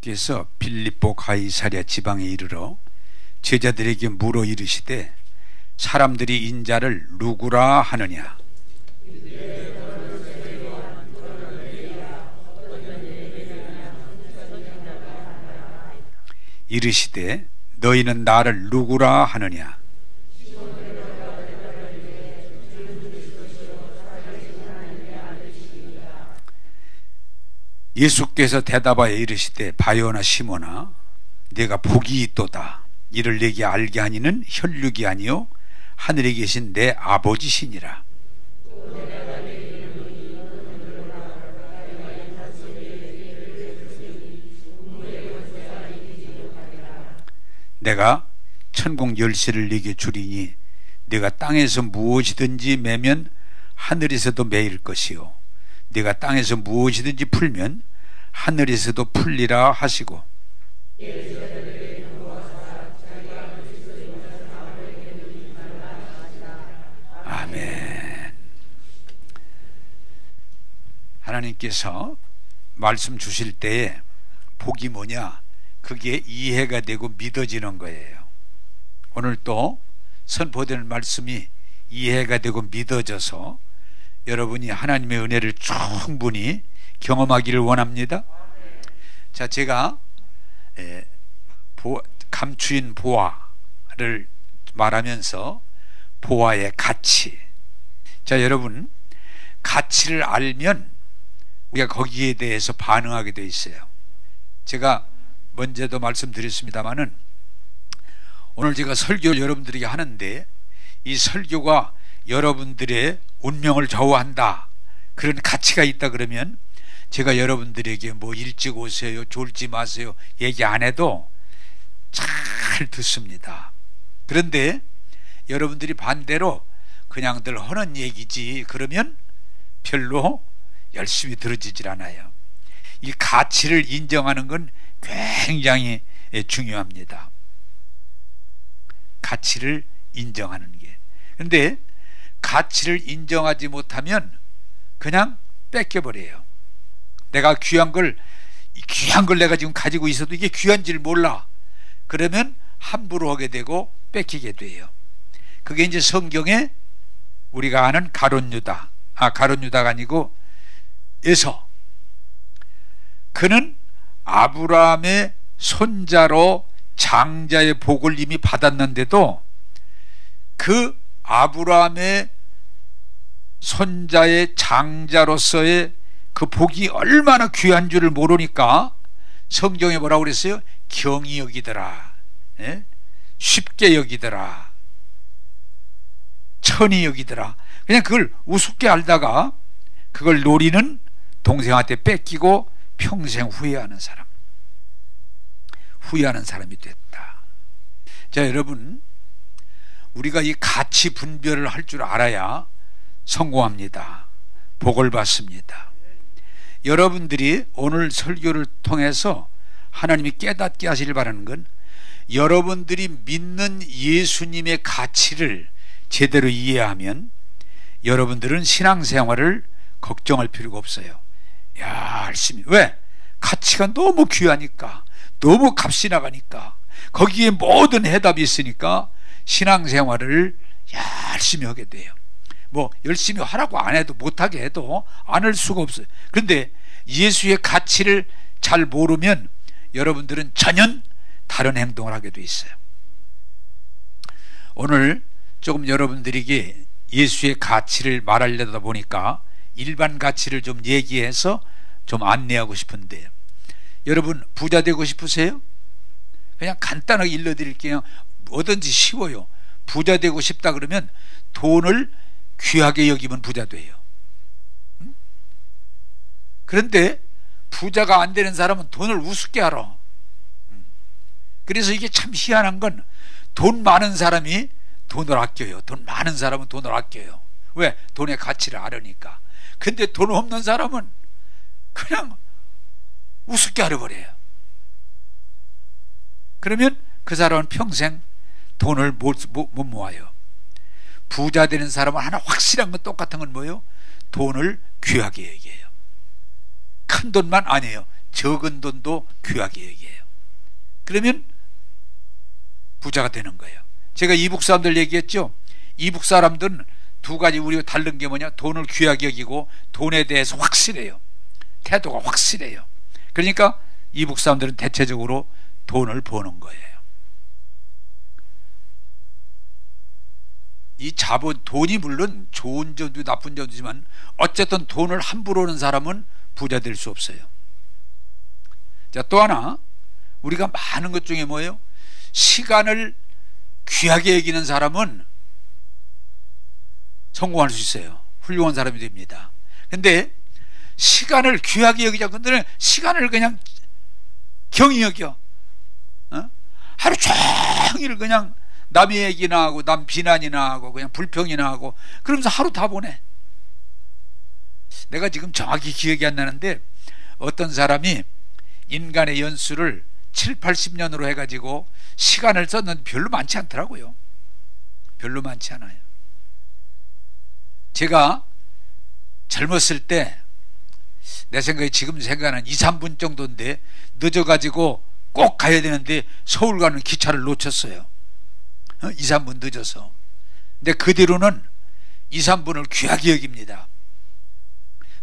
예수께서 빌립보 가이사랴 지방에 이르러 제자들에게 물어 이르시되 사람들이 인자를 누구라 하느냐. 이르시되 너희는 나를 누구라 하느냐. 예수께서 대답하여 이르시되 바요나 시몬아 네가 복이 있도다. 이를 내게 알게 하니는 혈육이 아니요 하늘에 계신 내 아버지시니라. 내가 천국 열쇠를 네게 주리니 네가 땅에서 무엇이든지 매면 하늘에서도 매일 것이요 네가 땅에서 무엇이든지 풀면 하늘에서도 풀리라 하시고, 아멘. 하나님께서 말씀 주실 때에 복이 뭐냐? 그게 이해가 되고 믿어지는 거예요. 오늘 또 선포되는 말씀이 이해가 되고 믿어져서 여러분이 하나님의 은혜를 충분히 경험하기를 원합니다. 자, 제가 감추인 보화를 말하면서 보화의 가치. 자, 여러분, 가치를 알면 우리가 거기에 대해서 반응하게 돼 있어요. 제가 먼저도 말씀드렸습니다마는 오늘 제가 설교를 여러분들에게 하는데 이 설교가 여러분들의 운명을 좌우한다, 그런 가치가 있다 그러면 제가 여러분들에게 뭐 일찍 오세요, 졸지 마세요 얘기 안 해도 잘 듣습니다. 그런데 여러분들이 반대로 그냥들 하는 얘기지 그러면 별로 열심히 들어지질 않아요. 이 가치를 인정하는 건 굉장히 중요합니다. 가치를 인정하는 게. 그런데 가치를 인정하지 못하면 그냥 뺏겨버려요. 내가 귀한 걸 내가 지금 가지고 있어도 이게 귀한지를 몰라. 그러면 함부로 하게 되고 뺏기게 돼요. 그게 이제 성경에 우리가 아는 가룟유다. 가룟유다가 아니고 에서. 그는 아브라함의 손자로 장자의 복을 이미 받았는데도 그 아브라함의 손자의 장자로서의 그 복이 얼마나 귀한 줄을 모르니까 성경에 뭐라고 그랬어요? 경히 여기더라, 쉽게 여기더라, 천히 여기더라. 그냥 그걸 우습게 알다가 그걸 노리는 동생한테 뺏기고 평생 후회하는 사람이 됐다. 자, 여러분, 우리가 이 가치 분별을 할 줄 알아야 성공합니다. 복을 받습니다. 여러분들이 오늘 설교를 통해서 하나님이 깨닫게 하시길 바라는 건 여러분들이 믿는 예수님의 가치를 제대로 이해하면 여러분들은 신앙생활을 걱정할 필요가 없어요. 열심히. 왜? 가치가 너무 귀하니까, 너무 값이 나가니까, 거기에 모든 해답이 있으니까 신앙생활을 열심히 하게 돼요. 뭐 열심히 하라고 안 해도, 못하게 해도 안 할 수가 없어요. 그런데 예수의 가치를 잘 모르면 여러분들은 전혀 다른 행동을 하게 돼 있어요. 오늘 조금 여러분들에게 예수의 가치를 말하려다 보니까 일반 가치를 좀 얘기해서 좀 안내하고 싶은데, 여러분 부자 되고 싶으세요? 그냥 간단하게 일러드릴게요. 뭐든지 쉬워요. 부자 되고 싶다 그러면 돈을 귀하게 여기면 부자 돼요. 그런데 부자가 안 되는 사람은 돈을 우습게 알아. 그래서 이게 참 희한한 건 돈 많은 사람이 돈을 아껴요. 돈 많은 사람은 돈을 아껴요. 왜? 돈의 가치를 알으니까. 근데 돈 없는 사람은 그냥 우습게 알아버려요. 그러면 그 사람은 평생 돈을 못 모아요. 부자 되는 사람은 하나 확실한 건, 똑같은 건 뭐예요? 돈을 귀하게 얘기해요. 큰 돈만 아니에요. 적은 돈도 귀하게 여기에요. 그러면 부자가 되는 거예요. 제가 이북 사람들 얘기했죠. 이북 사람들은 두 가지 우리가 다른 게 뭐냐, 돈을 귀하게 여기고 돈에 대해서 확실해요. 태도가 확실해요. 그러니까 이북 사람들은 대체적으로 돈을 버는 거예요. 이 자본, 돈이 물론 좋은 점도 나쁜 점이지만 어쨌든 돈을 함부로 하는 사람은 부자 될 수 없어요. 자, 또 하나 우리가 많은 것 중에 뭐예요? 시간을 귀하게 여기는 사람은 성공할 수 있어요. 훌륭한 사람이 됩니다. 근데 시간을 귀하게 여기자 근데 시간을 그냥 경히 여겨. 하루 종일 그냥 남의 얘기나 하고 남 비난이나 하고 그냥 불평이나 하고 그러면서 하루 다 보내. 내가 지금 정확히 기억이 안 나는데 어떤 사람이 인간의 연수를 7, 80년으로 해가지고 시간을 썼는데 별로 많지 않더라고요. 별로 많지 않아요. 제가 젊었을 때 내 생각에 지금 생각하는 2, 3분 정도인데 늦어가지고 꼭 가야 되는데 서울 가는 기차를 놓쳤어요. 2, 3분 늦어서. 근데 그 뒤로는 2, 3분을 귀하게 여깁니다.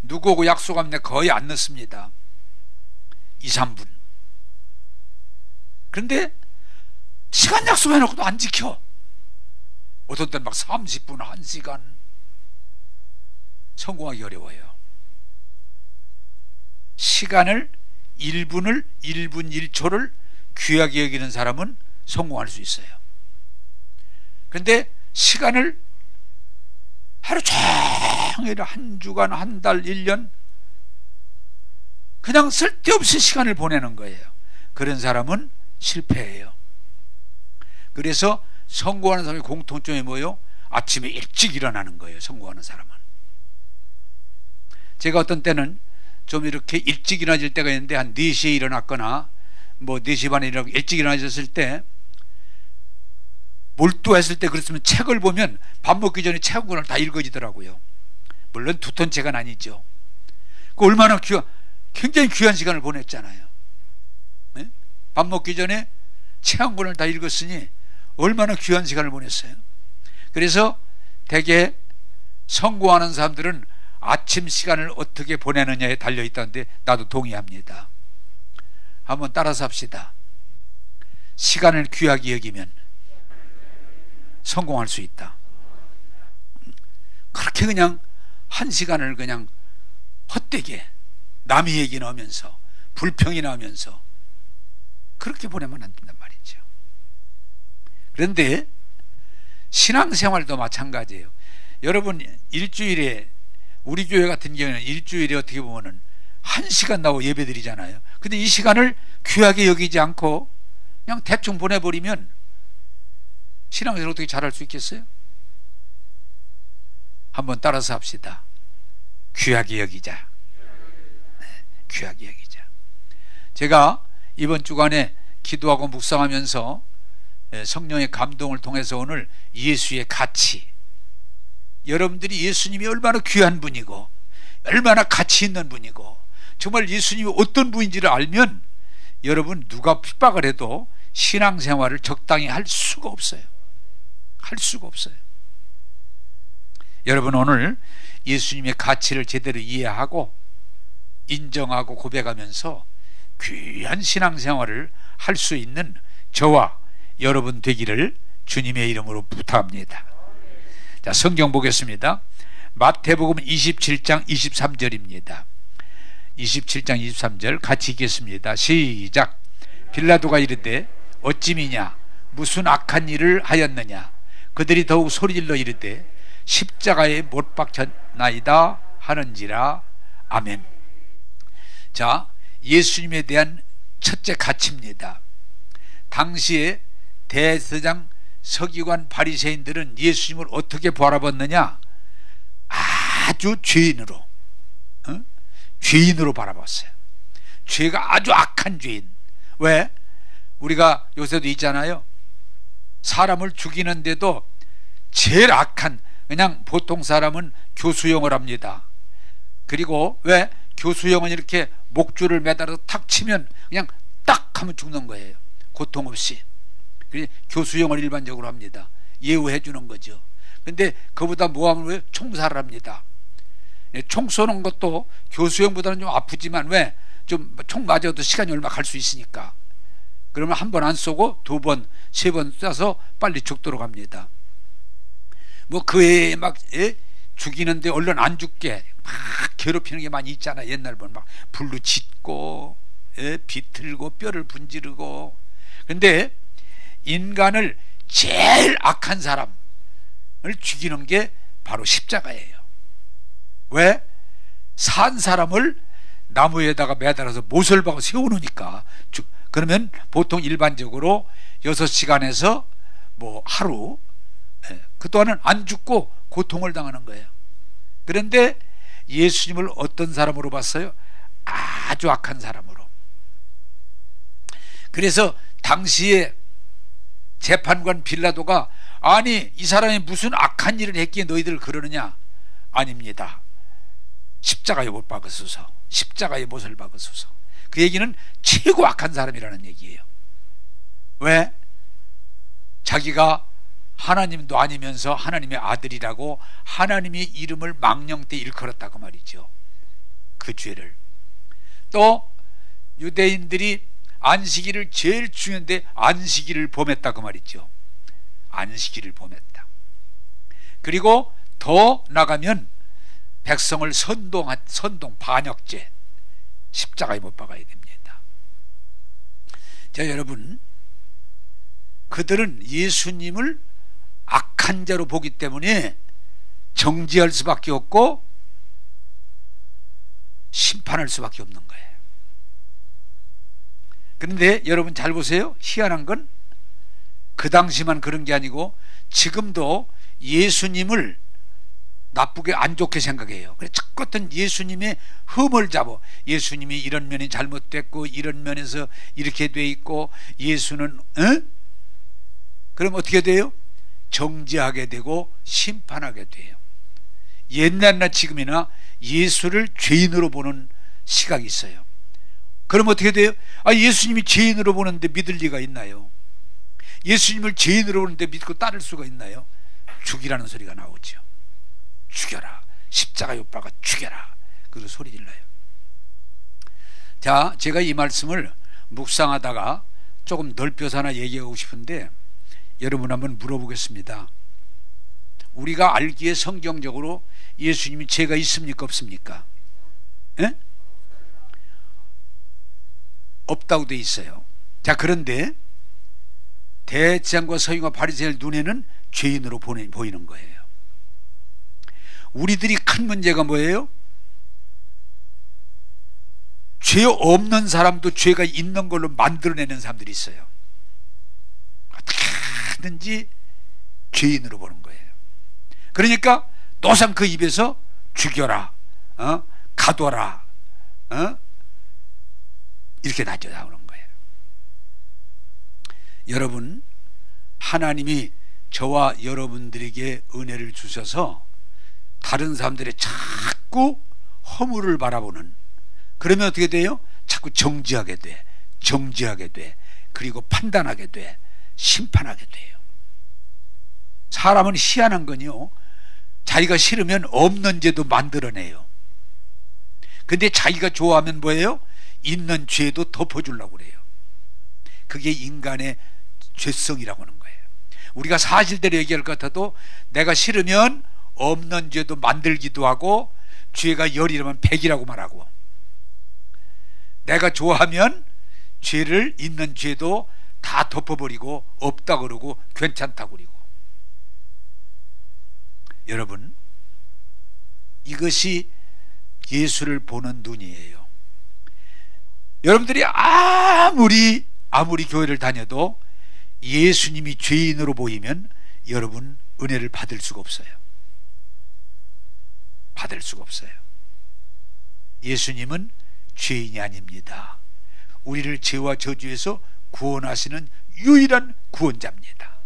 누구하고 약속하면 거의 안 늦습니다. 2, 3분. 그런데 시간 약속해놓고도 안 지켜. 어떤 때는 막 30분, 1시간. 성공하기 어려워요. 시간을 1분 1초를 귀하게 여기는 사람은 성공할 수 있어요. 그런데 시간을 하루 종일 한 주간, 한 달, 1년 그냥 쓸데없이 시간을 보내는 거예요. 그런 사람은 실패해요. 그래서 성공하는 사람의 공통점이 뭐예요? 아침에 일찍 일어나는 거예요. 성공하는 사람은. 제가 어떤 때는 좀 이렇게 일찍 일어나질 때가 있는데 한 4시에 일어났거나 뭐 4시 반에 일어나고 일찍 일어나졌을 때 몰두했을 때 그랬으면 책을 보면 밥 먹기 전에 책 한 권을 다 읽어지더라고요. 물론 두턴 책은 아니죠. 그 얼마나 굉장히 귀한 시간을 보냈잖아요. 네? 밥 먹기 전에 책 한 권을 다 읽었으니 얼마나 귀한 시간을 보냈어요. 그래서 대개 성공하는 사람들은 아침 시간을 어떻게 보내느냐에 달려있다는데 나도 동의합니다. 한번 따라서 합시다. 시간을 귀하게 여기면 성공할 수 있다. 그렇게 그냥 한 시간을 그냥 헛되게 남의 얘기 나오면서 불평이 나오면서 그렇게 보내면 안 된단 말이죠. 그런데 신앙생활도 마찬가지예요. 여러분 일주일에 우리 교회 같은 경우는 일주일에 어떻게 보면은 1시간 나오고 예배 드리잖아요. 근데 이 시간을 귀하게 여기지 않고 그냥 대충 보내버리면 신앙생활 어떻게 잘할 수 있겠어요? 한번 따라서 합시다. 귀하게 여기자. 네, 귀하게 여기자. 제가 이번 주간에 기도하고 묵상하면서 성령의 감동을 통해서 오늘 예수의 가치, 여러분들이 예수님이 얼마나 귀한 분이고 얼마나 가치 있는 분이고 정말 예수님이 어떤 분인지를 알면 여러분 누가 핍박을 해도 신앙생활을 적당히 할 수가 없어요. 할 수가 없어요. 여러분 오늘 예수님의 가치를 제대로 이해하고 인정하고 고백하면서 귀한 신앙생활을 할 수 있는 저와 여러분 되기를 주님의 이름으로 부탁합니다. 자, 성경 보겠습니다. 마태복음 27장 23절입니다. 27장 23절 같이 읽겠습니다. 시작. 빌라도가 이르되 어찌미냐 무슨 악한 일을 하였느냐. 그들이 더욱 소리질러 이르되 십자가에 못 박혔나이다 하는지라. 아멘. 자, 예수님에 대한 첫째 가치입니다. 당시에 대제사장 서기관 바리새인들은 예수님을 어떻게 바라봤느냐? 아주 죄인으로, 죄인으로 바라봤어요. 죄가 아주 악한 죄인. 왜? 우리가 요새도 있잖아요. 사람을 죽이는데도 제일 악한, 그냥 보통 사람은 교수형을 합니다. 그리고 왜? 교수형은 이렇게 목줄을 매달아서 탁 치면 그냥 딱 하면 죽는 거예요. 고통 없이. 그래서 교수형을 일반적으로 합니다. 예우해 주는 거죠. 근데 그보다 모함을 왜 총살을 합니다. 총 쏘는 것도 교수형보다는 좀 아프지만 왜? 좀 총 맞아도 시간이 얼마 갈 수 있으니까. 그러면 한 번 안 쏘고 두 번, 세 번 쏴서 빨리 죽도록 합니다. 뭐 그 애에 막 죽이는데 얼른 안 죽게 막 괴롭히는 게 많이 있잖아. 옛날 보면 막 불로 짖고 비틀고 뼈를 분지르고. 근데 인간을 제일 악한 사람을 죽이는 게 바로 십자가예요. 왜? 산 사람을 나무에다가 매달아서 못을 박아 세워놓으니까. 그러면 보통 일반적으로 6시간에서 뭐 하루, 그동안은 안 죽고 고통을 당하는 거예요. 그런데 예수님을 어떤 사람으로 봤어요? 아주 악한 사람으로. 그래서 당시에 재판관 빌라도가 아니 이 사람이 무슨 악한 일을 했기에 너희들 그러느냐? 아닙니다. 십자가에 못 박으소서. 십자가에 못을 박으소서. 그 얘기는 최고 악한 사람이라는 얘기예요. 왜? 자기가 하나님도 아니면서 하나님의 아들이라고 하나님의 이름을 망령되 일컬었다고 말이죠. 그 죄를. 또 유대인들이 안식일을 제일 중요한데 안식일을 범했다고 말이죠. 안식일을 범했다. 그리고 더 나가면 백성을 선동 반역죄, 십자가에 못 박아야 됩니다. 자, 여러분, 그들은 예수님을 악한 자로 보기 때문에 정죄할 수밖에 없고 심판할 수밖에 없는 거예요. 그런데 여러분 잘 보세요. 희한한 건 그 당시만 그런 게 아니고 지금도 예수님을 나쁘게 안 좋게 생각해요. 그래서 자꾸든 예수님의 흠을 잡아. 예수님이 이런 면이 잘못됐고 이런 면에서 이렇게 돼 있고 예수는 그럼 어떻게 돼요? 정죄하게 되고 심판하게 돼요. 옛날이나 지금이나 예수를 죄인으로 보는 시각이 있어요. 그럼 어떻게 돼요? 예수님이 죄인으로 보는데 믿을 리가 있나요? 예수님을 죄인으로 보는데 믿고 따를 수가 있나요? 죽이라는 소리가 나오죠. 죽여라. 십자가에 못 박아 죽여라. 그리고 소리 질러요. 자, 제가 이 말씀을 묵상하다가 조금 넓혀서 하나 얘기하고 싶은데 여러분 한번 물어보겠습니다. 우리가 알기에 성경적으로 예수님이 죄가 있습니까 없습니까? 예? 없다고 돼 있어요. 자, 그런데 대제사장과 서기관 바리새인의 눈에는 죄인으로 보이는 거예요. 우리들이 큰 문제가 뭐예요? 죄 없는 사람도 죄가 있는 걸로 만들어내는 사람들이 있어요. 어떻게 하든지 죄인으로 보는 거예요. 그러니까 노상 그 입에서 죽여라, 가둬라, 이렇게 나오는 거예요. 여러분, 하나님이 저와 여러분들에게 은혜를 주셔서 다른 사람들의 자꾸 허물을 바라보는, 그러면 어떻게 돼요? 자꾸 정죄하게 돼, 정죄하게 돼, 그리고 판단하게 돼, 심판하게 돼요. 사람은 희한한 건요, 자기가 싫으면 없는 죄도 만들어내요. 근데 자기가 좋아하면 뭐예요? 있는 죄도 덮어주려고 그래요. 그게 인간의 죄성이라고 하는 거예요. 우리가 사실대로 얘기할 것 같아도 내가 싫으면 없는 죄도 만들기도 하고 죄가 10이라면 100이라고 말하고, 내가 좋아하면 죄를 있는 죄도 다 덮어버리고 없다 그러고 괜찮다 그러고. 여러분, 이것이 예수를 보는 눈이에요. 여러분들이 아무리 교회를 다녀도 예수님이 죄인으로 보이면 여러분 은혜를 받을 수가 없어요. 받을 수가 없어요. 예수님은 죄인이 아닙니다. 우리를 죄와 저주에서 구원하시는 유일한 구원자입니다.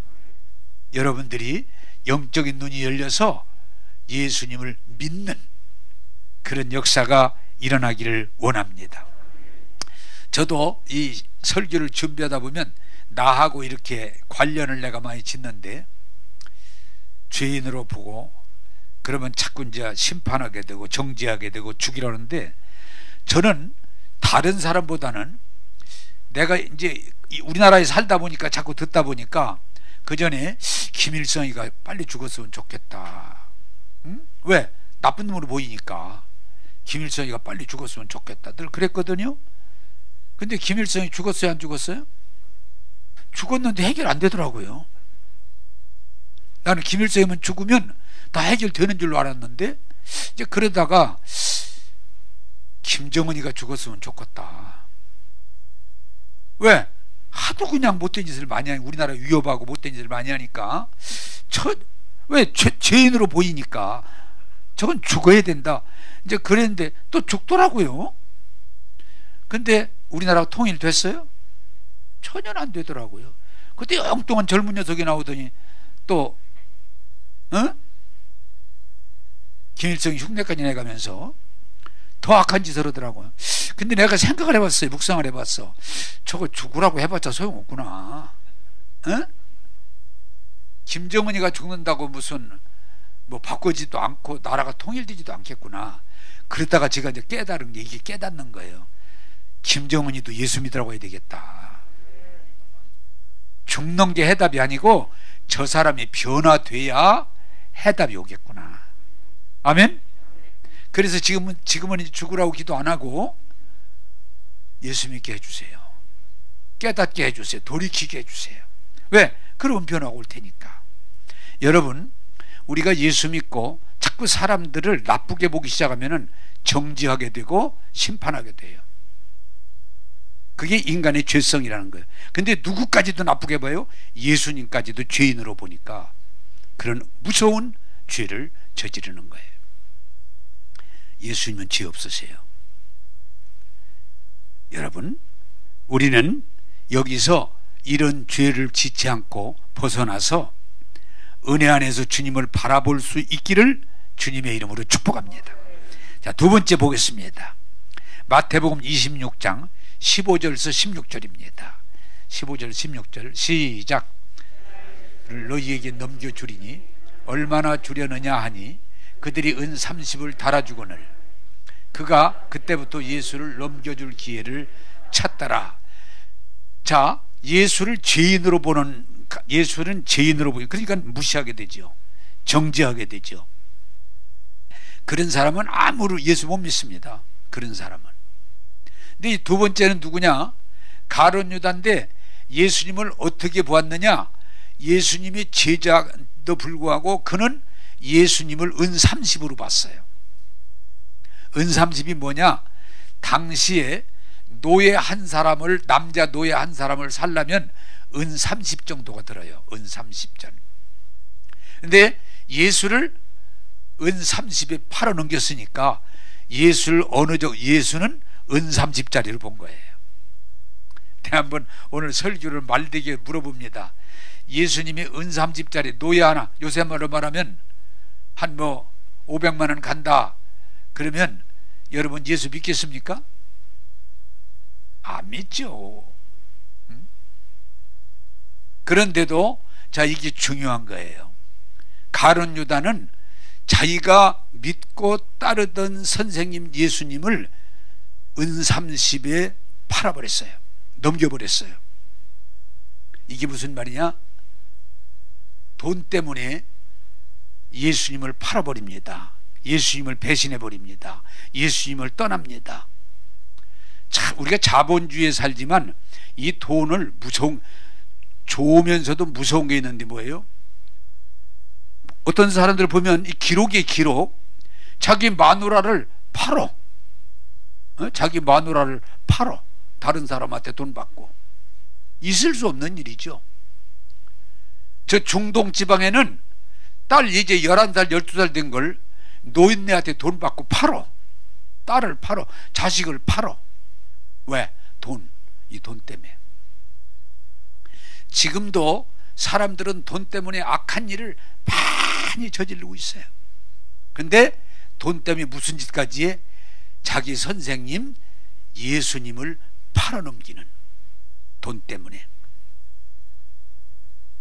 여러분들이 영적인 눈이 열려서 예수님을 믿는 그런 역사가 일어나기를 원합니다. 저도 이 설교를 준비하다 보면 나하고 이렇게 관련을 내가 많이 짓는데, 죄인으로 보고 그러면 자꾸 이제 심판하게 되고 정죄하게 되고 죽이라는데, 저는 다른 사람보다는 내가 이제 우리나라에 살다 보니까 자꾸 듣다 보니까 그 전에 김일성이가 빨리 죽었으면 좋겠다. 응? 왜? 나쁜 놈으로 보이니까 김일성이가 빨리 죽었으면 좋겠다 늘 그랬거든요. 근데 김일성이 죽었어요, 안 죽었어요? 죽었는데 해결 안 되더라고요. 나는 김일성이면 죽으면 다 해결되는 줄로 알았는데, 이제 그러다가 김정은이가 죽었으면 좋겠다. 왜? 하도 그냥 못된 짓을 많이 하니, 우리나라 위협하고 못된 짓을 많이 하니까, 왜? 죄인으로 보이니까 저건 죽어야 된다. 이제 그랬는데 또 죽더라고요. 근데 우리나라가 통일됐어요? 전혀 안 되더라고요. 그때 엉뚱한 젊은 녀석이 나오더니 또 김일성이 흉내까지 내가면서 더 악한 짓을 하더라고요. 근데 내가 생각을 해봤어요. 묵상을 해봤어. 저거 죽으라고 해봤자 소용없구나. 김정은이가 죽는다고 무슨 뭐 바꾸지도 않고 나라가 통일되지도 않겠구나. 그러다가 제가 이제 깨달은 게, 이게 깨닫는 거예요. 김정은이도 예수 믿으라고 해야 되겠다. 죽는 게 해답이 아니고 저 사람이 변화돼야 해답이 오겠구나. 아멘? 그래서 지금은 이제 죽으라고 기도 안 하고 예수 믿게 해주세요. 깨닫게 해주세요. 돌이키게 해주세요. 왜? 그러면 변화가 올 테니까. 여러분, 우리가 예수 믿고 자꾸 사람들을 나쁘게 보기 시작하면 정죄하게 되고 심판하게 돼요. 그게 인간의 죄성이라는 거예요. 근데 누구까지도 나쁘게 봐요? 예수님까지도 죄인으로 보니까 그런 무서운 죄를 저지르는 거예요. 예수님은 죄 없으세요. 여러분, 우리는 여기서 이런 죄를 짓지 않고 벗어나서 은혜 안에서 주님을 바라볼 수 있기를 주님의 이름으로 축복합니다. 자, 두 번째 보겠습니다. 마태복음 26장 15절에서 16절입니다. 15절 16절 시작. 너희에게 넘겨주리니 얼마나 주려느냐 하니 그들이 은 30을 달아주거늘 그가 그때부터 예수를 넘겨줄 기회를 찾더라. 자, 예수를 죄인으로 보는, 예수는 죄인으로 보니, 그러니까 무시하게 되죠. 정죄하게 되죠. 그런 사람은 아무로 예수 못 믿습니다. 그런 사람은. 근데 두 번째는 누구냐? 가룟 유다인데 예수님을 어떻게 보았느냐? 예수님이 제자도 불구하고 그는 예수님을 은 30으로 봤어요. 은 30이 뭐냐? 당시에 노예 한 사람을, 남자 노예 한 사람을 살려면 은 30 정도가 들어요. 은 30전. 근데 예수를 은 30에 팔아 넘겼으니까 예수는 은 30짜리를 본 거예요. 내가 한번 오늘 설교를 말되게 물어봅니다. 예수님이 은 30짜리 노예 하나, 요새 말로 말하면 한 500만 원 간다. 그러면 여러분 예수 믿겠습니까? 안 믿죠. 그런데도 자, 이게 중요한 거예요. 가룟 유다는 자기가 믿고 따르던 선생님 예수님을 은 30에 팔아버렸어요. 넘겨버렸어요. 이게 무슨 말이냐? 돈 때문에 예수님을 팔아버립니다. 예수님을 배신해버립니다. 예수님을 떠납니다. 자, 우리가 자본주의에 살지만 이 돈을 좋으면서도 무서운 게 있는데 뭐예요? 어떤 사람들 보면 이 기록이에요. 기록. 자기 마누라를 팔어. 자기 마누라를 팔어. 다른 사람한테 돈 받고. 있을 수 없는 일이죠. 저 중동 지방에는 딸 이제 11살 12살 된 걸 노인네한테 돈 받고 팔어. 딸을 팔어. 자식을 팔어. 왜? 이 돈 때문에. 지금도 사람들은 돈 때문에 악한 일을 많이 저지르고 있어요. 근데 돈 때문에 무슨 짓까지 해? 자기 선생님 예수님을 팔아넘기는, 돈 때문에.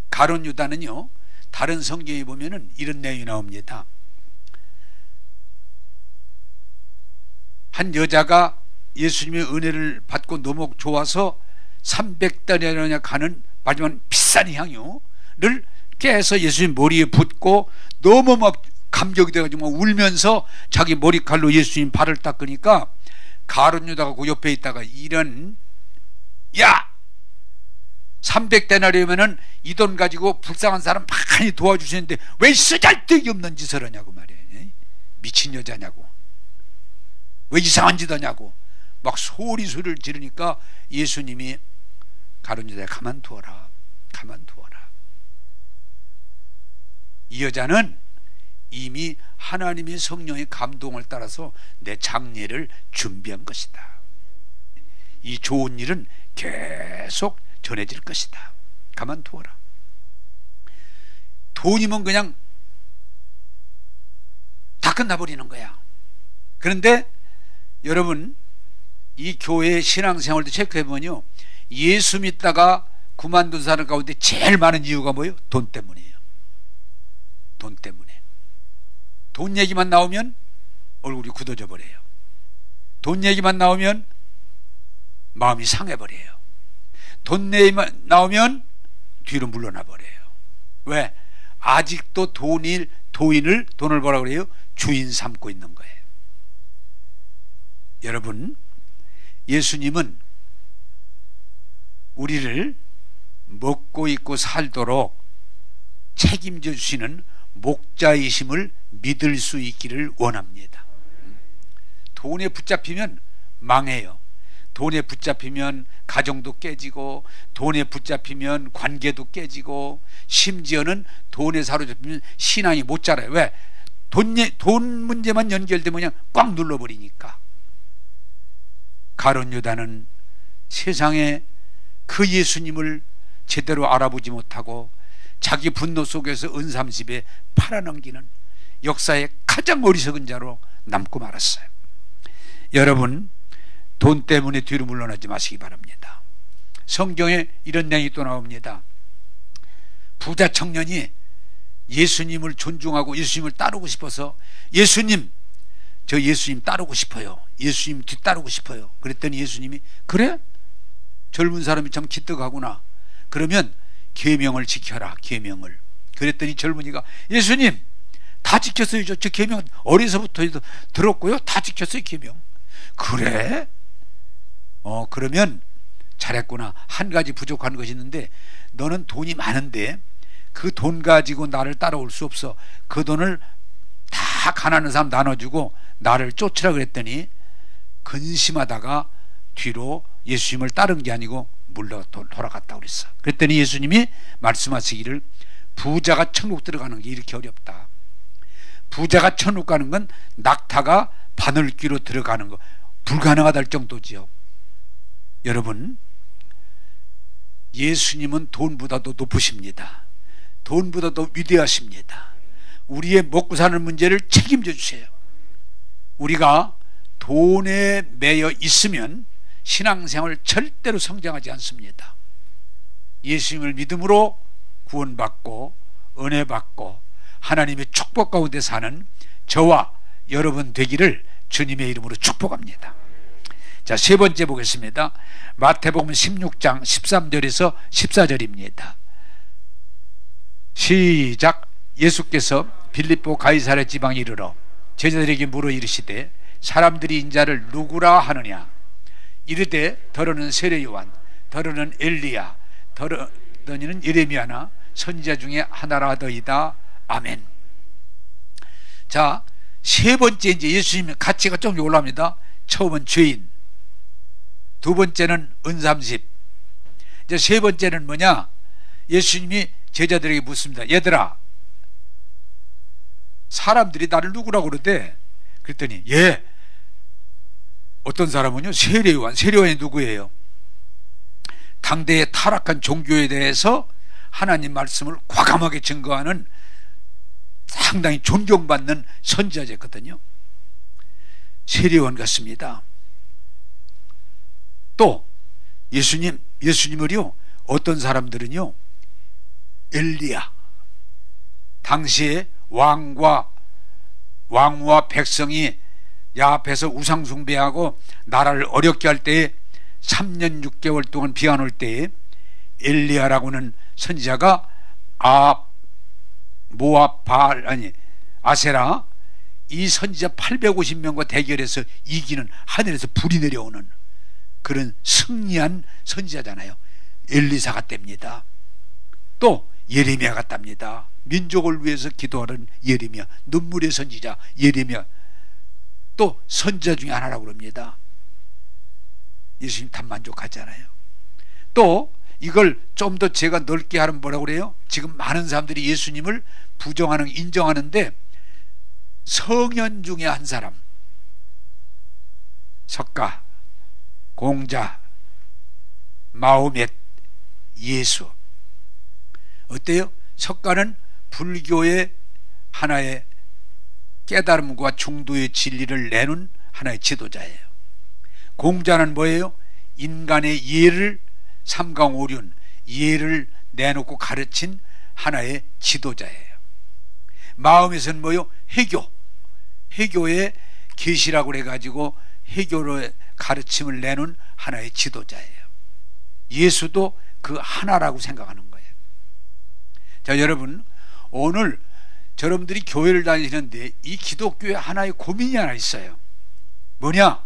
가룟 유다는요, 다른 성경에 보면은 이런 내용이 나옵니다. 한 여자가 예수님의 은혜를 받고 너무 좋아서 300달러나 가는 마지막 비싼 향유를 깨서 예수님 머리에 붓고 너무 막 감격이 돼가지고 막 울면서 자기 머리칼로 예수님 발을 닦으니까 가룟 유다가 그 옆에 있다가 이런, 야! 300데나리면은 이 돈 가지고 불쌍한 사람 많이 도와주시는데 왜 쓰잘데기 없는 짓을 하냐고 말이에요. 미친 여자냐고, 왜 이상한 짓 하냐고 막 소리를 지르니까 예수님이 가룟 유다야, 가만두어라, 가만두어라. 이 여자는 이미 하나님의 성령의 감동을 따라서 내 장례를 준비한 것이다. 이 좋은 일은 계속 전해질 것이다. 가만두어라. 돈이면 그냥 다 끝나버리는 거야. 그런데 여러분, 이 교회의 신앙생활도 체크해보면요, 예수 믿다가 그만둔 사람 가운데 제일 많은 이유가 뭐예요? 돈 때문이에요. 돈 때문에. 돈 얘기만 나오면 얼굴이 굳어져 버려요. 돈 얘기만 나오면 마음이 상해버려요. 돈 얘기만 나오면 뒤로 물러나 버려요. 왜? 아직도 돈을 뭐라 그래요? 주인 삼고 있는 거예요. 여러분, 예수님은 우리를 먹고 입고 살도록 책임져 주시는 목자이심을 믿을 수 있기를 원합니다. 돈에 붙잡히면 망해요. 돈에 붙잡히면 가정도 깨지고, 돈에 붙잡히면 관계도 깨지고, 심지어는 돈에 사로잡히면 신앙이 못 자라요. 왜? 돈 문제만 연결되면 그냥 꽉 눌러버리니까. 가룟 유다는 세상에 그 예수님을 제대로 알아보지 못하고 자기 분노 속에서 은삼십에 팔아넘기는 역사의 가장 어리석은 자로 남고 말았어요. 여러분, 돈 때문에 뒤로 물러나지 마시기 바랍니다. 성경에 이런 내용이 또 나옵니다. 부자 청년이 예수님을 존중하고 예수님을 따르고 싶어서, 예수님, 저 예수님 따르고 싶어요. 예수님 뒤따르고 싶어요. 그랬더니 예수님이, 그래? 젊은 사람이 참 기특하구나. 그러면 계명을 지켜라, 계명을. 그랬더니 젊은이가, 예수님 다 지켰어요. 저 계명 어려서부터 들었고요, 다 지켰어요, 계명. 그래? 그러면 잘했구나. 한 가지 부족한 것이 있는데, 너는 돈이 많은데 그 돈 가지고 나를 따라올 수 없어. 그 돈을 다 가난한 사람 나눠주고 나를 쫓으라 그랬더니 근심하다가 뒤로 예수님을 따른 게 아니고 물러 돌아갔다고 그랬어. 그랬더니 예수님이 말씀하시기를, 부자가 천국 들어가는 게 이렇게 어렵다. 부자가 천국 가는 건 낙타가 바늘귀로 들어가는 거 불가능하다 할 정도지요. 여러분, 예수님은 돈보다도 높으십니다. 돈보다도 위대하십니다. 우리의 먹고 사는 문제를 책임져 주세요. 우리가 돈에 매여 있으면 신앙생활 절대로 성장하지 않습니다. 예수님을 믿음으로 구원받고 은혜 받고 하나님의 축복 가운데 사는 저와 여러분 되기를 주님의 이름으로 축복합니다. 자, 세 번째 보겠습니다. 마태복음 16장 13절에서 14절입니다. 시작. 예수께서 빌립보 가이사랴 지방에 이르러 제자들에게 물어 이르시되, 사람들이 인자를 누구라 하느냐? 이르되 더러는 세례 요한, 더러는 엘리야, 더러는 예레미야나 선지자 중에 하나라 하더이다. 아멘. 자, 세 번째 이제 예수님 가치가 좀 올라옵니다. 처음은 죄인, 두 번째는 은삼십, 이제 세 번째는 뭐냐? 예수님이 제자들에게 묻습니다. 얘들아, 사람들이 나를 누구라고 그러대? 그랬더니, 예, 어떤 사람은요, 세례요한. 세례요한이 누구예요? 당대의 타락한 종교에 대해서 하나님 말씀을 과감하게 증거하는 상당히 존경받는 선지자였거든요. 세례요한 같습니다. 또 예수님을요, 어떤 사람들은요, 엘리야, 당시에 왕과 백성이 야합해서 우상숭배하고 나라를 어렵게 할 때에 3년 6개월 동안 비가 안 올 때에 엘리야라고는 선지자가 모압, 바알, 아세라, 이 선지자 850명과 대결해서 이기는, 하늘에서 불이 내려오는 그런 승리한 선지자잖아요. 엘리사가 뗍니다. 또 예레미야가 땁니다. 민족을 위해서 기도하는 예레미야, 눈물의 선지자 예레미야, 또 선지자 중에 하나라고 그럽니다. 예수님 다 만족하잖아요. 또 이걸 좀 더 제가 넓게 하면 뭐라고 그래요? 지금 많은 사람들이 예수님을 부정하는, 인정하는데 성현 중에 한 사람, 석가, 공자, 마호멧, 예수. 어때요? 석가는 불교의 하나의 깨달음과 중도의 진리를 내놓은 하나의 지도자예요. 공자는 뭐예요? 인간의 예를, 삼강오륜, 예를 내놓고 가르친 하나의 지도자예요. 마음에서는 뭐예요? 해교의 계시라고 해가지고 해교의 가르침을 내놓은 하나의 지도자예요. 예수도 그 하나라고 생각하는 거예요. 자, 여러분, 오늘 여러분들이 교회를 다니시는데 이 기독교에 하나의 고민이 하나 있어요. 뭐냐?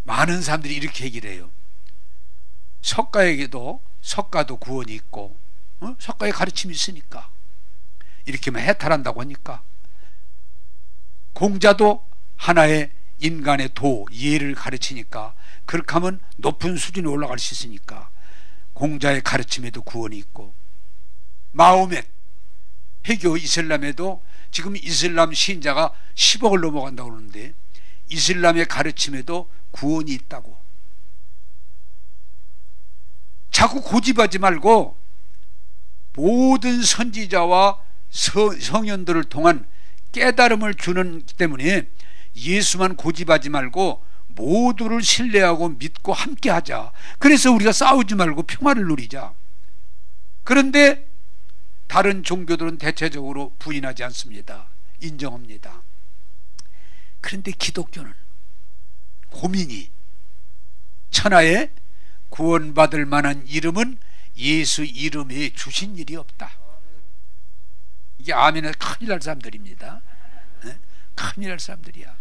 많은 사람들이 이렇게 얘기를 해요. 석가도 구원이 있고, 석가의 가르침이 있으니까 이렇게 해탈한다고 하니까, 공자도 하나의 인간의 예를 가르치니까, 그렇게 하면 높은 수준에 올라갈 수 있으니까 공자의 가르침에도 구원이 있고, 마호멧, 해교 이슬람에도 지금 이슬람 신자가 10억을 넘어간다고 그러는데 이슬람의 가르침에도 구원이 있다고. 자꾸 고집하지 말고 모든 선지자와 성현들을 통한 깨달음을 주는 때문에 예수만 고집하지 말고 모두를 신뢰하고 믿고 함께 하자. 그래서 우리가 싸우지 말고 평화를 누리자. 그런데 다른 종교들은 대체적으로 부인하지 않습니다. 인정합니다. 그런데 기독교는 고민이, 천하에 구원받을 만한 이름은 예수 이름에 주신 일이 없다. 이게 아멘에 큰일 날 사람들입니다. 큰일 날 사람들이야.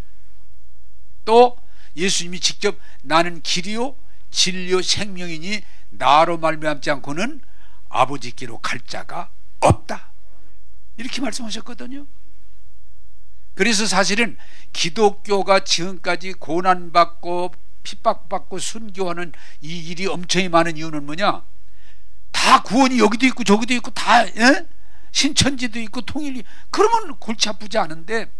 또 예수님이 직접 나는 길이요 진리요 생명이니 나로 말미암지 않고는 아버지께로 갈 자가 없다, 이렇게 말씀하셨거든요. 그래서 사실은 기독교가 지금까지 고난받고 핍박받고 순교하는 이 일이 엄청히 많은 이유는 뭐냐? 다 구원이 여기도 있고 저기도 있고 다 신천지도 있고 통일이, 그러면 골치 아프지 않은데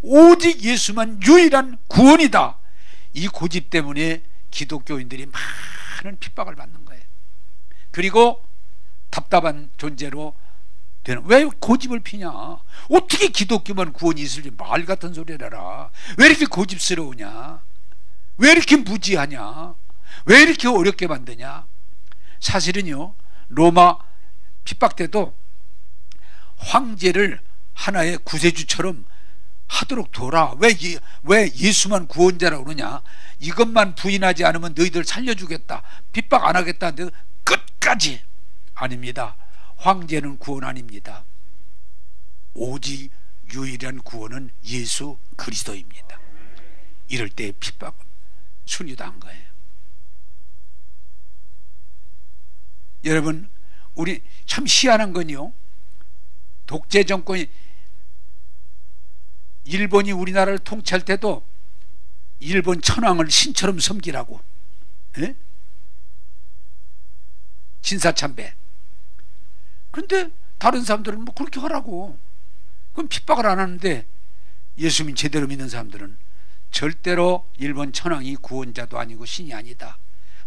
오직 예수만 유일한 구원이다, 이 고집 때문에 기독교인들이 많은 핍박을 받는 거예요. 그리고 답답한 존재로 되는. 왜 고집을 피냐? 어떻게 기독교만 구원이 있을지 말 같은 소리를 해라. 왜 이렇게 고집스러우냐? 왜 이렇게 무지하냐? 왜 이렇게 어렵게 만드냐? 사실은요, 로마 핍박 때도 황제를 하나의 구세주처럼 하도록 둬라. 왜 예수만 구원자라고 그러냐? 이것만 부인하지 않으면 너희들 살려주겠다, 핍박 안 하겠다 하는데 끝까지 아닙니다. 황제는 구원 아닙니다. 오직 유일한 구원은 예수 그리스도입니다. 이럴 때 핍박은 순위당한 거예요. 여러분, 우리 참 희한한 건요, 독재 정권이, 일본이 우리나라를 통치할 때도 일본 천황을 신처럼 섬기라고, 진사참배. 그런데 다른 사람들은 뭐 그렇게 하라고, 그럼 핍박을 안 하는데, 예수님 제대로 믿는 사람들은 절대로 일본 천황이 구원자도 아니고 신이 아니다,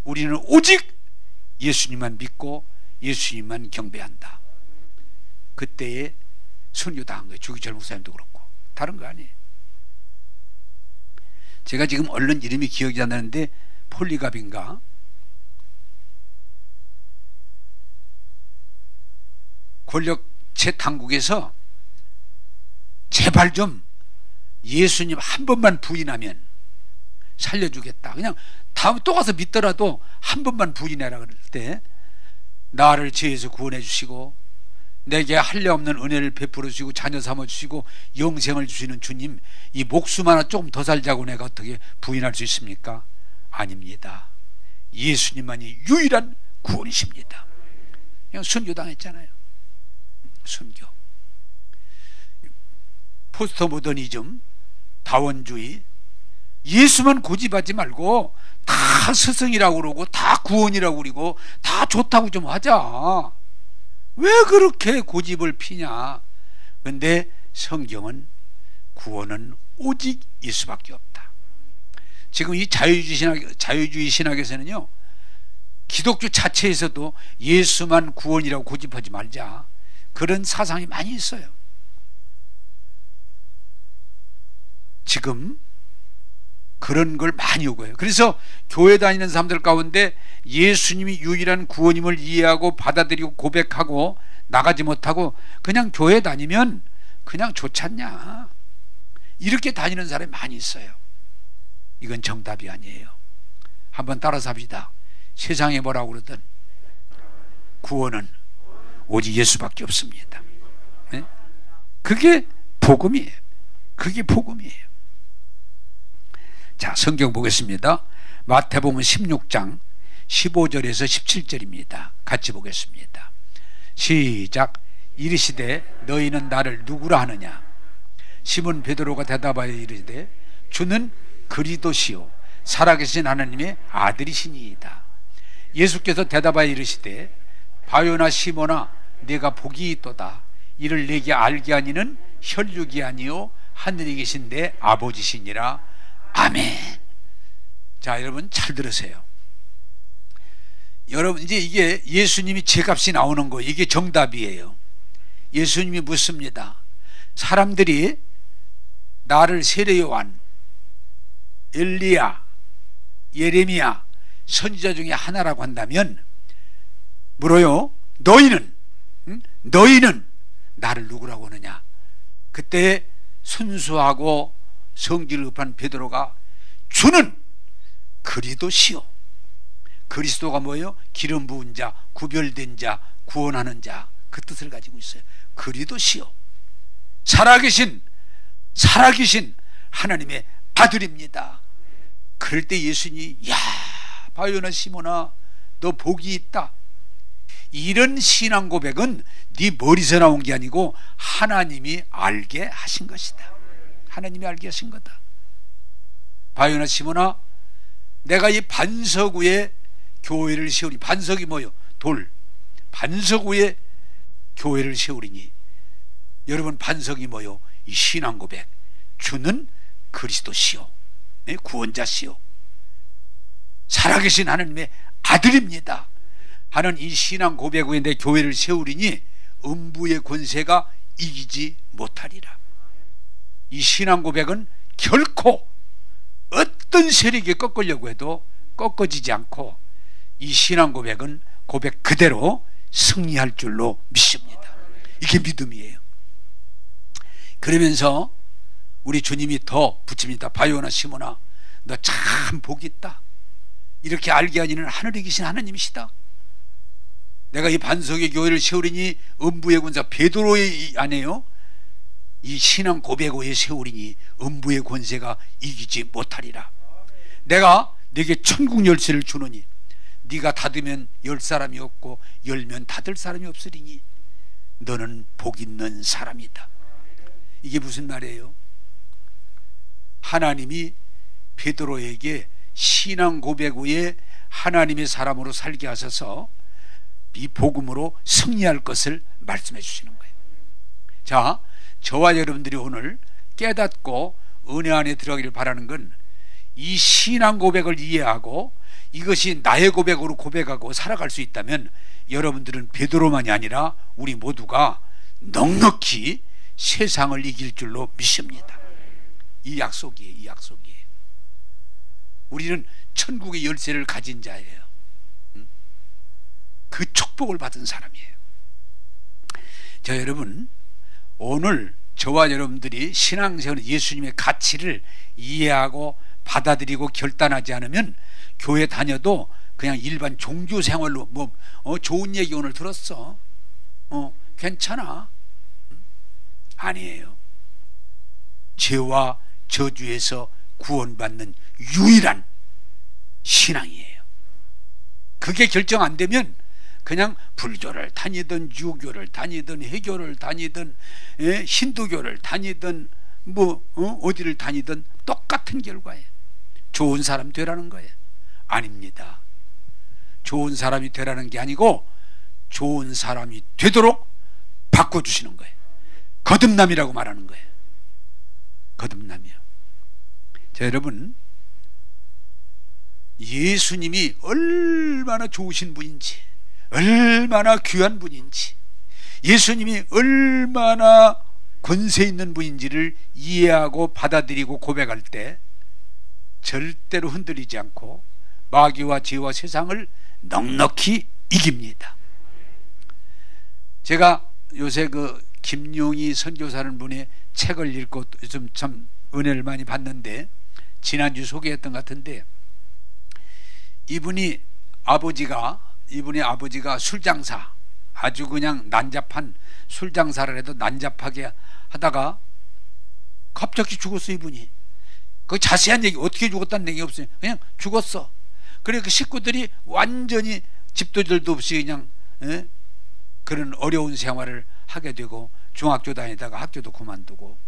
우리는 오직 예수님만 믿고 예수님만 경배한다. 그때에 순교당한 거예요. 주기철 목사님도 그렇고. 다른 거 아니에요. 제가 지금 얼른 이름이 기억이 안 나는데 폴리갑인가 권력체 당국에서 제발 좀 예수님 한 번만 부인하면 살려주겠다. 그냥 다음에 또 가서 믿더라도 한 번만 부인해라 그럴 때 나를 죄에서 구원해 주시고 내게 한량없는 은혜를 베풀어 주시고 자녀 삼아 주시고 영생을 주시는 주님, 이 목숨 하나 조금 더 살자고 내가 어떻게 부인할 수 있습니까? 아닙니다. 예수님만이 유일한 구원이십니다. 그냥 순교당했잖아요. 순교. 포스트 모더니즘, 다원주의, 예수만 고집하지 말고 다 스승이라고 그러고 다 구원이라고 그러고 다 좋다고 좀 하자. 왜 그렇게 고집을 피냐? 근데 성경은 구원은 오직 예수밖에 없다. 지금 이 자유주의 신학에서는요, 기독교 자체에서도 예수만 구원이라고 고집하지 말자, 그런 사상이 많이 있어요. 지금 그런 걸 많이 요구해요. 그래서 교회 다니는 사람들 가운데 예수님이 유일한 구원임을 이해하고 받아들이고 고백하고 나가지 못하고 그냥 교회 다니면 그냥 좋잖냐, 이렇게 다니는 사람이 많이 있어요. 이건 정답이 아니에요. 한번 따라서 합시다. 세상에 뭐라고 그러든 구원은 오직 예수밖에 없습니다. 네? 그게 복음이에요. 그게 복음이에요. 자, 성경 보겠습니다. 마태복음 16장 15절에서 17절입니다. 같이 보겠습니다. 시작. 이르시되 너희는 나를 누구라 하느냐? 시몬 베드로가 대답하여 이르시되 주는 그리스도시요 살아계신 하나님의 아들이시니이다. 예수께서 대답하여 이르시되 바요나 시몬아 네가 복이 있도다. 이를 내게 알게 하니는 혈육이 아니요 하늘에 계신 내 아버지시니라. 아멘. 자, 여러분 잘 들으세요. 여러분, 이제 이게 예수님이 죄값이 나오는 거예요. 이게 정답이에요. 예수님이 묻습니다. 사람들이 나를 세례요한, 엘리야, 예레미야 선지자 중에 하나라고 한다면 물어요. 너희는 나를 누구라고 하느냐? 그때 순수하고 성질을 급한 베드로가 주는 그리스도시요. 그리스도가 뭐예요? 기름 부은 자, 구별된 자, 구원하는 자, 그 뜻을 가지고 있어요. 그리스도시요 살아계신 하나님의 아들입니다. 그럴 때 예수님이 야 바요나 시몬아 너 복이 있다. 이런 신앙 고백은 네 머리에서 나온 게 아니고 하나님이 알게 하신 것이다. 하나님이 알게 하신 거다. 바요나 시몬아 내가 이 반석 위에 교회를 세우리. 반석이 뭐요? 돌. 반석 위에 교회를 세우리니. 여러분 반석이 뭐요? 이 신앙 고백. 주는 그리스도시요 구원자시요 살아계신 하나님의 아들입니다 하는 이 신앙 고백 위에 내 교회를 세우리니 음부의 권세가 이기지 못하리라. 이 신앙 고백은 결코 어떤 세력에 꺾으려고 해도 꺾어지지 않고 이 신앙 고백은 고백 그대로 승리할 줄로 믿습니다. 이게 믿음이에요. 그러면서 우리 주님이 더 붙입니다. 바요나 시몬아 너 참 복이 있다. 이렇게 알게 하니는 하늘에 계신 하나님이시다. 내가 이 반석의 교회를 세우리니 음부의 군사 베드로의 안에요 이 신앙 고백 위에 세우리니 음부의 권세가 이기지 못하리라. 내가 네게 천국 열쇠를 주노니 네가 닫으면 열 사람이 없고 열면 닫을 사람이 없으리니 너는 복 있는 사람이다. 이게 무슨 말이에요? 하나님이 베드로에게 신앙 고백 위에 하나님의 사람으로 살게 하셔서 이 복음으로 승리할 것을 말씀해 주시는 거예요. 자, 저와 여러분들이 오늘 깨닫고 은혜 안에 들어가기를 바라는 건 이 신앙 고백을 이해하고 이것이 나의 고백으로 고백하고 살아갈 수 있다면 여러분들은 베드로만이 아니라 우리 모두가 넉넉히 세상을 이길 줄로 믿습니다. 이 약속이에요. 이 약속이에요. 우리는 천국의 열쇠를 가진 자예요. 그 축복을 받은 사람이에요. 자, 여러분, 오늘 저와 여러분들이 신앙생활 예수님의 가치를 이해하고 받아들이고 결단하지 않으면 교회 다녀도 그냥 일반 종교생활로 좋은 얘기 오늘 들었어, 괜찮아. 아니에요. 죄와 저주에서 구원받는 유일한 신앙이에요. 그게 결정 안 되면 그냥 불교를 다니든 유교를 다니든 해교를 다니든 힌두교를 다니든 어디를 다니든 똑같은 결과예요. 좋은 사람 되라는 거예요. 아닙니다. 좋은 사람이 되라는 게 아니고 좋은 사람이 되도록 바꿔주시는 거예요. 거듭남이라고 말하는 거예요. 거듭남이요. 자, 여러분, 예수님이 얼마나 좋으신 분인지, 얼마나 귀한 분인지, 예수님이 얼마나 권세 있는 분인지를 이해하고 받아들이고 고백할 때 절대로 흔들리지 않고 마귀와 죄와 세상을 넉넉히 이깁니다. 제가 요새 김용희 선교사라는 분의 책을 읽고 좀 참 은혜를 많이 받는데, 지난주 소개했던 것 같은데, 이분이 아버지가 술장사, 아주 그냥 난잡한 술장사를 해도 난잡하게 하다가 갑자기 죽었어. 이분이 그 자세한 얘기, 어떻게 죽었다는 얘기 없어요. 그냥 죽었어. 그래 그 식구들이 완전히 집도들도 없이 그냥 그런 어려운 생활을 하게 되고, 중학교 다니다가 학교도 그만두고,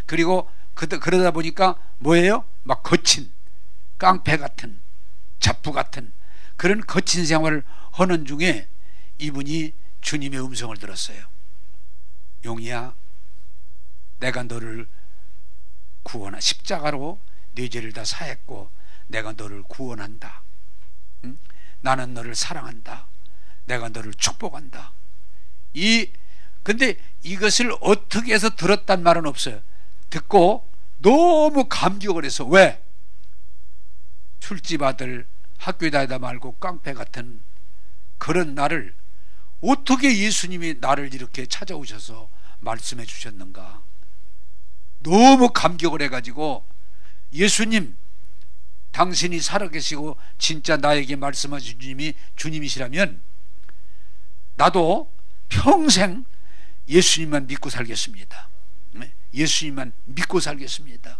그리고 그러다 보니까 뭐예요? 막 거친 깡패 같은, 잡부 같은 그런 거친 생활을 하는 중에 이분이 주님의 음성을 들었어요. 용이야, 내가 너를 구원하, 십자가로 네 죄를 다 사했고 내가 너를 구원한다. 응? 나는 너를 사랑한다. 내가 너를 축복한다. 근데 이것을 어떻게 해서 들었단 말은 없어요. 듣고 너무 감격을 해서, 왜? 술집 아들, 학교에 다니다 말고 깡패 같은 그런 나를 어떻게 예수님이 나를 이렇게 찾아오셔서 말씀해 주셨는가. 너무 감격을 해가지고, 예수님, 당신이 살아계시고 진짜 나에게 말씀하신 주님이 주님이시라면 나도 평생 예수님만 믿고 살겠습니다. 예수님만 믿고 살겠습니다.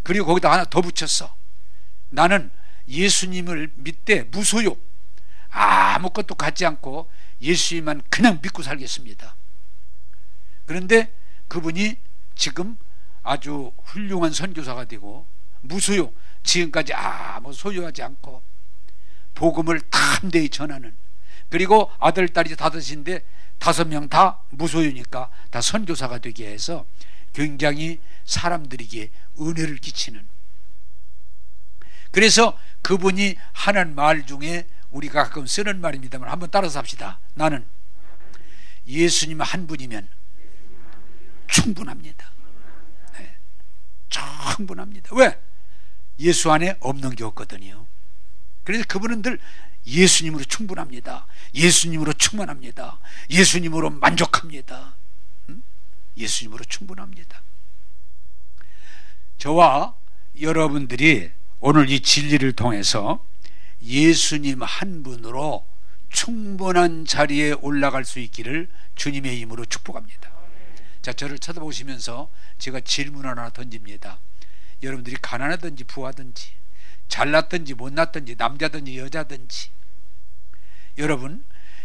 그리고 거기다 하나 더 붙였어. 나는 예수님을 믿되 무소욕, 아무것도 갖지 않고 예수님만 그냥 믿고 살겠습니다. 그런데 그분이 지금 아주 훌륭한 선교사가 되고, 무소욕, 지금까지 아무 소유하지 않고 복음을 담대히 전하는, 그리고 아들 딸이 다섯인데 5명 다 무소유니까 다 선교사가 되게 해서 굉장히 사람들에게 은혜를 끼치는, 그래서 그분이 하는 말 중에 우리가 가끔 쓰는 말입니다만 한번 따라서 합시다. 나는 예수님 한 분이면 충분합니다. 네, 충분합니다. 왜? 예수 안에 없는 게 없거든요. 그래서 그분은 늘 예수님으로 충분합니다. 예수님으로 충만합니다. 예수님으로 만족합니다. 예수님으로 충분합니다. 저와 여러분들이 오늘 이 진리를 통해서 예수님 한 분으로 충분한 자리에 올라갈 수 있기를 주님의 힘으로 축복합니다. 자, 저를 쳐다보시면서 제가 질문 하나 던집니다. 여러분들이 가난하든지 부하든지 잘났든지 못났든지 남자든지 여자든지, 여러분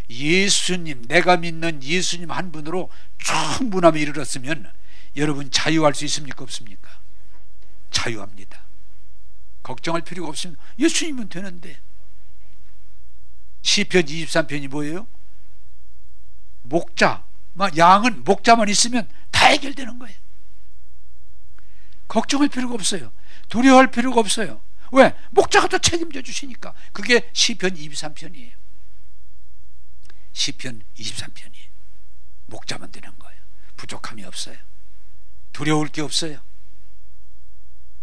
예수님, 내가 믿는 예수님 한 분으로 충분함에 이르렀으면 여러분 자유할 수 있습니까? 없습니까? 자유합니다. 걱정할 필요가 없습니다. 예수님은 되는데. 시편 23편이 뭐예요? 목자, 양은 목자만 있으면 다 해결되는 거예요. 걱정할 필요가 없어요. 두려워할 필요가 없어요. 왜? 목자가 다 책임져 주시니까. 그게 시편 23편이에요. 시편 23편이에요. 목자만 되는 거예요. 부족함이 없어요. 두려울 게 없어요.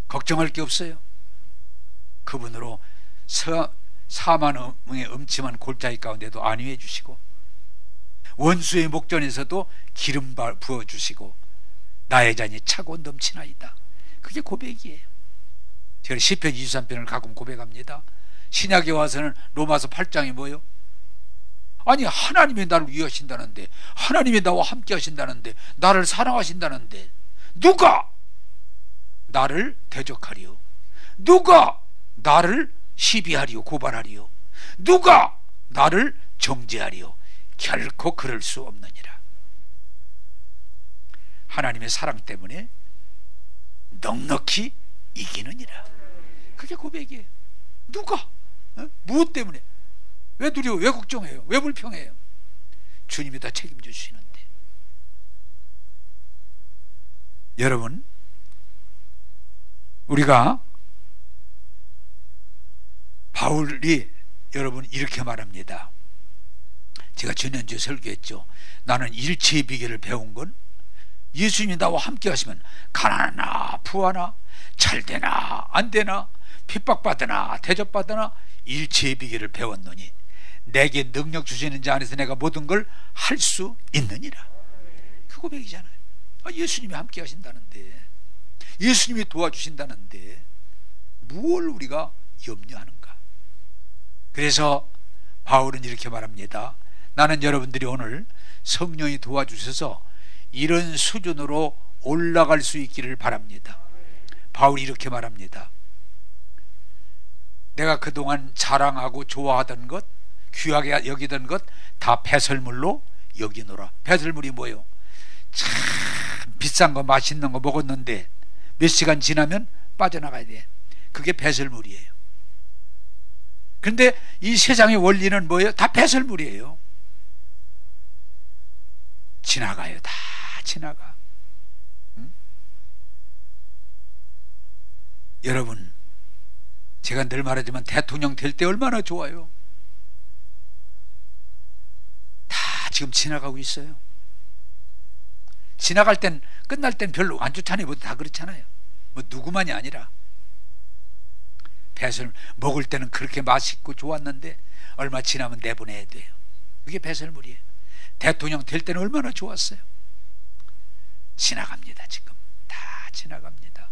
걱정할 게 없어요. 그분으로 사만의 음침한 골짜기 가운데도 안위해 주시고, 원수의 목전에서도 기름 부어주시고 나의 잔이 차고 넘치나이다. 그게 고백이에요. 제가 시편 23편을 가끔 고백합니다. 신약에 와서는 로마서 8장이 뭐예요? 아니 하나님이 나를 위하신다는데, 하나님이 나와 함께 하신다는데, 나를 사랑하신다는데 누가 나를 대적하리요? 누가 나를 시비하리요? 고발하리요? 누가 나를 정죄하리요? 결코 그럴 수 없느니라. 하나님의 사랑 때문에 넉넉히 이기느니라. 그게 고백이에요. 누가? 무엇 때문에? 왜 두려워? 왜 걱정해요? 왜 불평해요? 주님이 다 책임져 주시는데. 여러분, 우리가 바울이 여러분 이렇게 말합니다. 제가 지난주에 설교했죠. 나는 일체의 비결을 배운 건 예수님이 나와 함께 하시면 가난하나 부하나 잘되나 안되나 핍박받으나 대접받으나 일체의 비결을 배웠노니 내게 능력 주시는 자 안에서 내가 모든 걸 할 수 있느니라. 그 고백이잖아요. 예수님이 함께 하신다는데, 예수님이 도와주신다는데 무엇을 우리가 염려하는가? 그래서 바울은 이렇게 말합니다. 나는 여러분들이 오늘 성령이 도와주셔서 이런 수준으로 올라갈 수 있기를 바랍니다. 바울이 이렇게 말합니다. 내가 그동안 자랑하고 좋아하던 것, 귀하게 여기던 것 다 배설물로 여기노라. 배설물이 뭐예요? 참 비싼 거 맛있는 거 먹었는데 몇 시간 지나면 빠져나가야 돼. 그게 배설물이에요. 그런데 이 세상의 원리는 뭐예요? 다 배설물이에요. 지나가요. 다 지나가. 응? 여러분, 제가 늘 말하지만 대통령 될 때 얼마나 좋아요. 다 지금 지나가고 있어요. 지나갈 땐, 끝날 땐 별로 안 좋잖아요. 뭐 다 그렇잖아요. 뭐 누구만이 아니라. 배설 먹을 때는 그렇게 맛있고 좋았는데 얼마 지나면 내보내야 돼요. 그게 배설물이에요. 대통령 될 때는 얼마나 좋았어요. 지나갑니다. 지금 다 지나갑니다.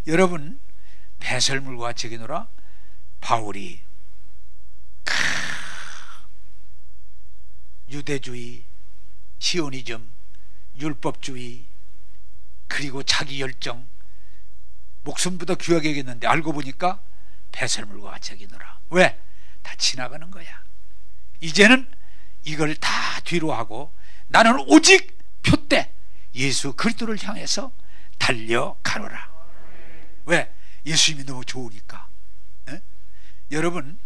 여러분, 배설물과 저기노라. 바울이 유대주의, 시오니즘, 율법주의, 그리고 자기 열정, 목숨보다 귀하게 여겼는데 알고 보니까 배설물과 같이 여기노라. 왜? 다 지나가는 거야. 이제는 이걸 다 뒤로 하고 나는 오직 표대 예수 그리스도를 향해서 달려가노라. 왜? 예수님이 너무 좋으니까. 에? 여러분,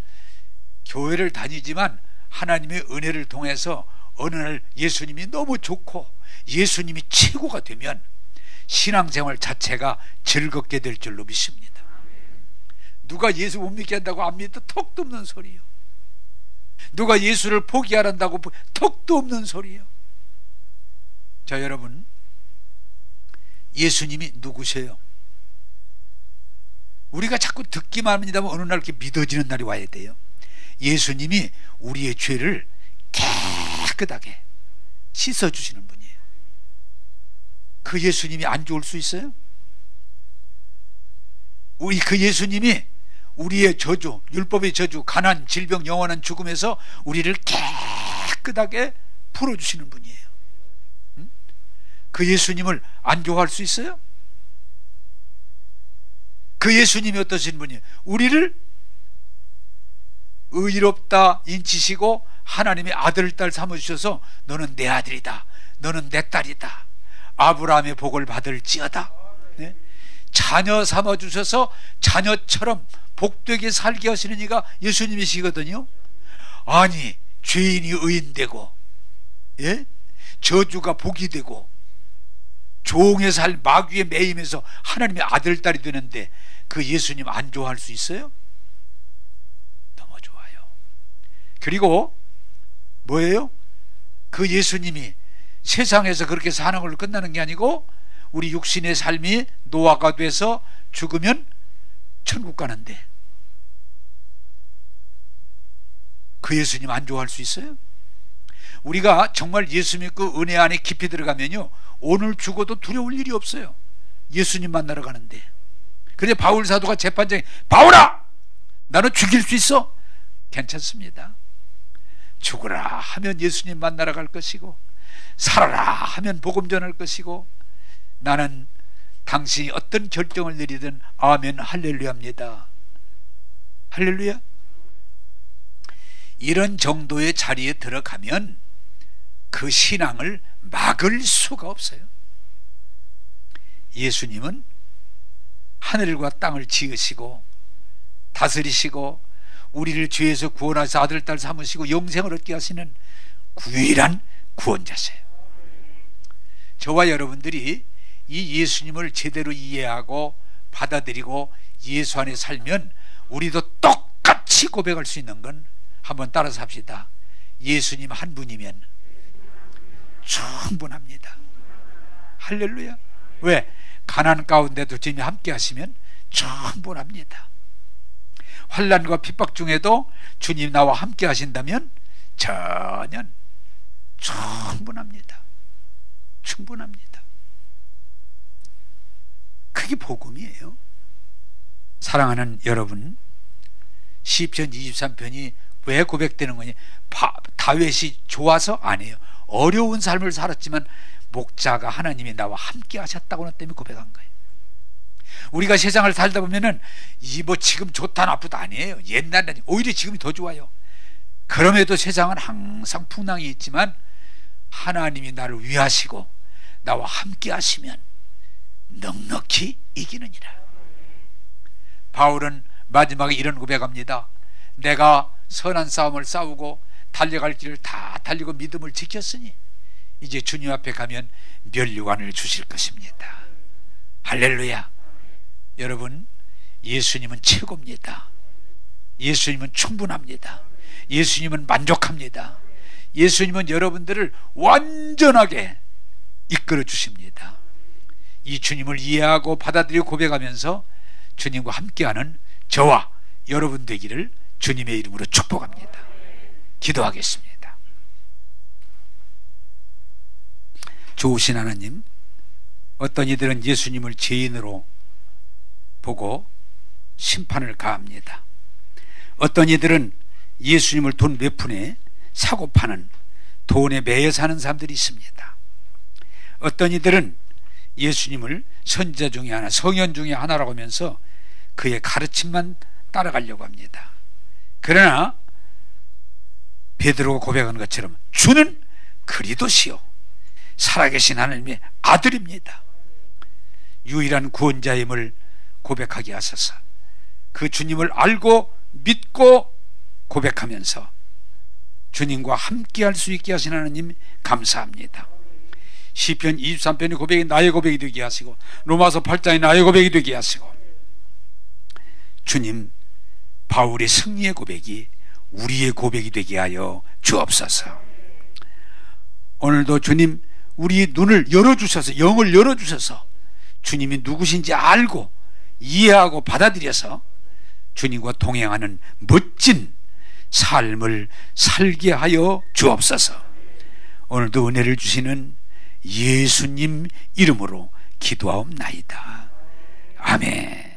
교회를 다니지만 하나님의 은혜를 통해서 어느 날 예수님이 너무 좋고 예수님이 최고가 되면 신앙생활 자체가 즐겁게 될 줄로 믿습니다. 누가 예수 못 믿게 한다고 안 믿어? 턱도 없는 소리요. 누가 예수를 포기하란다고 턱도 없는 소리요. 자, 여러분, 예수님이 누구세요? 우리가 자꾸 듣기만 합니다만 어느 날 이렇게 믿어지는 날이 와야 돼요. 예수님이 우리의 죄를 깨끗하게 씻어주시는 분이에요. 그 예수님이 안 좋을 수 있어요? 우리 그 예수님이 우리의 저주, 율법의 저주, 가난, 질병, 영원한 죽음에서 우리를 깨끗하게 풀어주시는 분이에요. 응? 그 예수님을 안 좋아할 수 있어요? 그 예수님이 어떠신 분이에요? 우리를 의롭다 인치시고 하나님의 아들, 딸 삼으셔서 너는 내 아들이다, 너는 내 딸이다, 아브라함의 복을 받을지어다. 네? 자녀 삼아주셔서 자녀처럼 복되게 살게 하시는 이가 예수님이시거든요. 아니, 죄인이 의인되고, 예? 저주가 복이 되고, 종의 살 마귀의 매임에서 하나님의 아들, 딸이 되는데 그 예수님 안 좋아할 수 있어요? 너무 좋아요. 그리고 뭐예요? 그 예수님이 세상에서 그렇게 사는 걸로 끝나는 게 아니고 우리 육신의 삶이 노화가 돼서 죽으면 천국 가는데 그 예수님 안 좋아할 수 있어요? 우리가 정말 예수 믿고 은혜 안에 깊이 들어가면요, 오늘 죽어도 두려울 일이 없어요. 예수님 만나러 가는데. 그래서 바울 사도가 재판장에, 바울아! 나는 죽일 수 있어? 괜찮습니다. 죽으라 하면 예수님 만나러 갈 것이고, 살아라 하면 복음 전할 것이고, 나는 당신이 어떤 결정을 내리든 아멘 할렐루야입니다. 할렐루야. 이런 정도의 자리에 들어가면 그 신앙을 막을 수가 없어요. 예수님은 하늘과 땅을 지으시고 다스리시고 우리를 죄에서 구원하셔서 아들 딸 삼으시고 영생을 얻게 하시는 유일한 구원자세요. 저와 여러분들이 이 예수님을 제대로 이해하고 받아들이고 예수 안에 살면 우리도 똑같이 고백할 수 있는 건, 한번 따라서 합시다. 예수님 한 분이면 충분합니다. 할렐루야. 왜? 가난 가운데도 주님이 함께 하시면 충분합니다. 환난과 핍박 중에도 주님 나와 함께 하신다면 전혀 충분합니다. 충분합니다. 그게 복음이에요. 사랑하는 여러분, 시편 23편이 왜 고백되는 거니? 다윗이 좋아서 아니에요. 어려운 삶을 살았지만 목자가 하나님이 나와 함께 하셨다고 하는 때문에 고백한 거예요. 우리가 세상을 살다 보면은 뭐 지금 좋다 나쁘다 아니에요. 옛날에 오히려 지금이 더 좋아요. 그럼에도 세상은 항상 풍랑이 있지만 하나님이 나를 위하시고 나와 함께 하시면 넉넉히 이기느니라. 바울은 마지막에 이런 고백합니다. 내가 선한 싸움을 싸우고 달려갈 길을 다 달리고 믿음을 지켰으니 이제 주님 앞에 가면 면류관을 주실 것입니다. 할렐루야. 여러분, 예수님은 최고입니다. 예수님은 충분합니다. 예수님은 만족합니다. 예수님은 여러분들을 완전하게 이끌어 주십니다. 이 주님을 이해하고 받아들이고 고백하면서 주님과 함께하는 저와 여러분 되기를 주님의 이름으로 축복합니다. 기도하겠습니다. 좋으신 하나님, 어떤 이들은 예수님을 죄인으로 보고 심판을 가합니다. 어떤 이들은 예수님을 돈 몇 푼에 사고 파는, 돈에 매여 사는 사람들이 있습니다. 어떤 이들은 예수님을 선지자 중에 하나, 성현 중에 하나라고 하면서 그의 가르침만 따라가려고 합니다. 그러나 베드로가 고백하는 것처럼 주는 그리스도시요 살아계신 하나님의 아들입니다. 유일한 구원자임을 고백하게 하소서. 그 주님을 알고 믿고 고백하면서 주님과 함께할 수 있게 하신 하나님 감사합니다. 시편 23편의 고백이 나의 고백이 되게 하시고 로마서 8장이 나의 고백이 되게 하시고, 주님 바울의 승리의 고백이 우리의 고백이 되게 하여 주옵소서. 오늘도 주님 우리 눈을 열어주셔서, 영을 열어주셔서 주님이 누구신지 알고 이해하고 받아들여서 주님과 동행하는 멋진 삶을 살게 하여 주옵소서. 오늘도 은혜를 주시는 예수님 이름으로 기도하옵나이다. 아멘.